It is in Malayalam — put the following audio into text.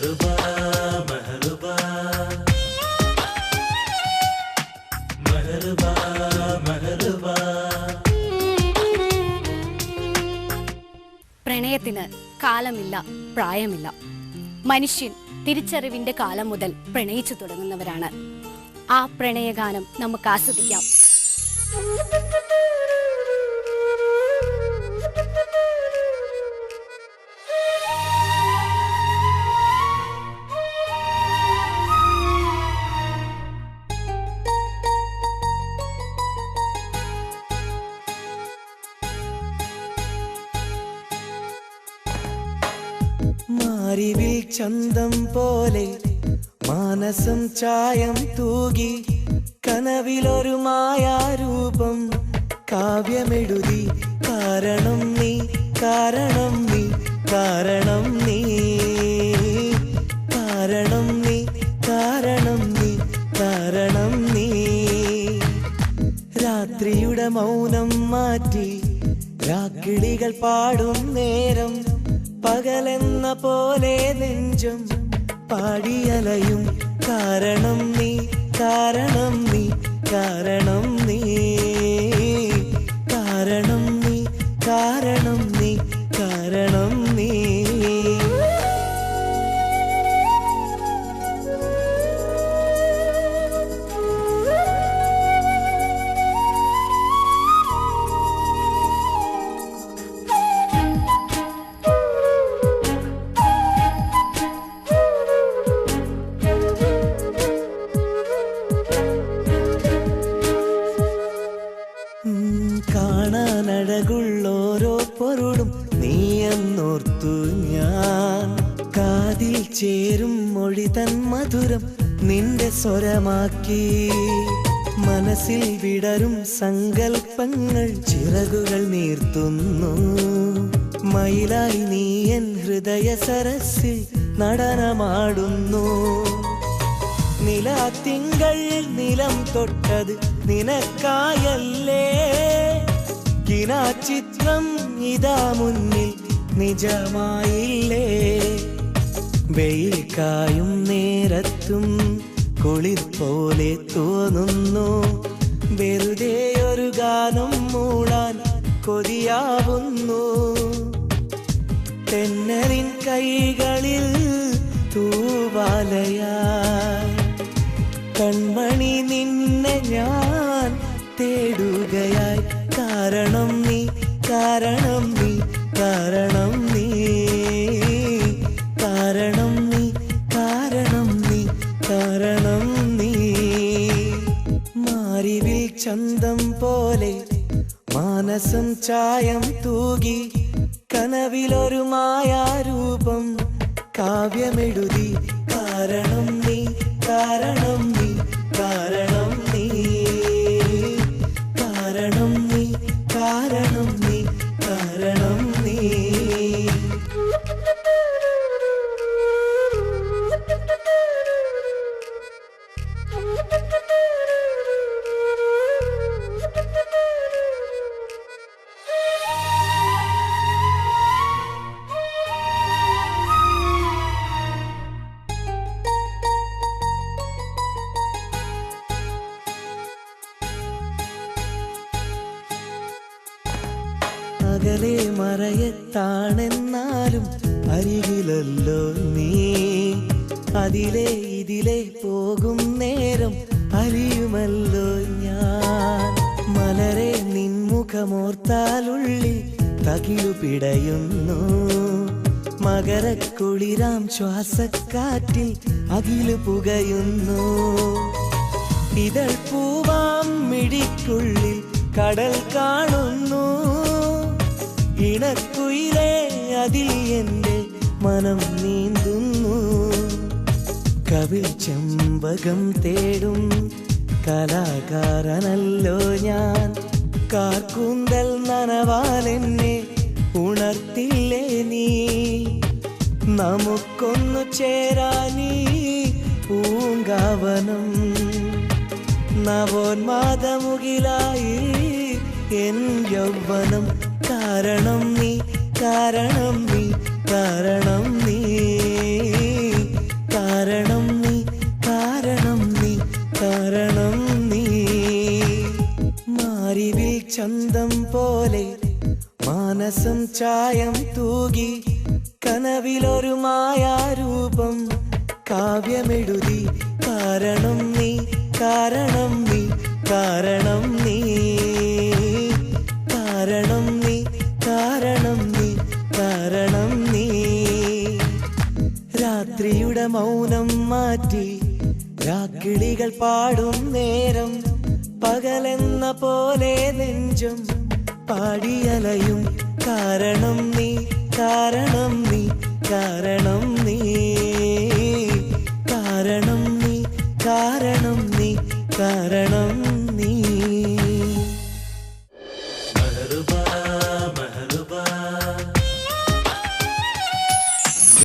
മെഹറുബാ മെഹറുബാ മെഹറുബാ മെഹറുബാ. പ്രണയത്തിന് കാലമില്ല, പ്രായമില്ല. മനുഷ്യൻ തിരിച്ചറിവിന്റെ കാലം മുതൽ പ്രണയിച്ചു തുടങ്ങുന്നവരാണ്. ആ പ്രണയഗാനം നമുക്ക് ആസ്വദിക്കാം. മാരിവിൽ ചന്തം പോലെ മാനസം ചായം തൂകി കനവിലൊരു മായാരൂപം കാവ്യമെഴുതി. കാരണം നീ, കാരണം നീ, കാരണം നീ, കാരണം നീ, കാരണം നീ, കാരണം നീ. രാത്രിയുടെ മൗനം മാറ്റി രാക്കിളികൾ പാടും നേരം പകലെന്ന പോലെ നെഞ്ചം പാടിയലയും. കാരണം നീ, കാരണം നീ, കാരണം നീ, കാരണം നീ, കാരണം നീ, കാരണം നീ. കാണാനഴകുള്ളോരോ പൊരുളും നീയെന്നോർത്തു ഞാൻ. കാതിൽ ചേരും മൊഴി തൻ മധുരം നിന്റെ സ്വരമാക്കി. മനസ്സിൽ വിടരും സങ്കൽപ്പങ്ങൾ ചിറകുകൾ നീർത്തുന്നു. മയിലായി നീ എൻ ഹൃദയ സരസിൽ നടനമാടുന്നു. നിലാത്തിങ്കൾ നിലം തൊട്ടത് നിനക്കായല്ലേ. കിനാചിത്രം ഇതാ മുന്നിൽ നിജമായില്ലേ. വെയിൽ കായും നേരത്തും കുളിർ പോലെ തോന്നുന്നു. വെറുതെ ഒരു ഗാനം മൂളാൻ കൊതിയാവുന്നു. തെന്നലിൻ കൈകളിൽ തൂവാലയായി കൺമണി നിന്നെ ഞാൻ തേടുകയായി. കാരണം നീ, കാരണം നീ, കാരണം നീ, കാരണം നീ, കാരണം നീ, കാരണം നീ. മാരിവിൽ ചന്തം പോലെ മാനസം ചായം തൂകി കനവിലൊരു മായാരൂപം കാവ്യമെഴുതി. കാരണം നീ, കാരണം നീ, കാരണം നീ, കാരണം നീ, കാരണം നീ, കാരണം നീ. അകലെ മറയത്താണെന്നാലും അരികിലല്ലോ നീ. അതിലെ ഇതിലെ പോകും നേരം അറിയുമല്ലോ ഞാൻ. മലരെ നിൻമുഖമോർത്താലുള്ളിൽ തകിലു പിടയുന്നു. മകരക്കുളിരാം ശ്വാസക്കാറ്റിൽ അകിലു പുകയുന്നു. ഇതൾ പൂവാം മിഴിക്കുള്ളിൽ കടൽ കാണുന്നു. ഇണക്കുയിലേ അതിൽ എൻ്റെ മനം നീന്തുന്നു. കവിൾ ചെമ്പകം തേടും കലാകാരനല്ലോ ഞാൻ. കാർക്കൂന്തൽ നനവാലെന്നെ ഉണർത്തില്ലേ നീ. നമുക്കൊന്നു ചേരാനീ പൂങ്കാവനം. നവോന്മാദമുകിലായി എൻ യൗവനം. കാരണം നീ, കാരണം നീ, കാരണം നീ, ചായം തൂകി കനവിലൊരു മായാരൂപം കാവ്യമെഴുതി കാരണം നീ കാരണം നീ കാരണം നീ കാരണം നീ കാരണം നീ കാരണം നീ രാത്രിയുടെ മൗനം മാറ്റി രാക്കിളികൾ പാടും നേരം പകലെന്ന പോലെ നെഞ്ചം പാടിയലയും കാരണം നീ കാരണം നീ കാരണം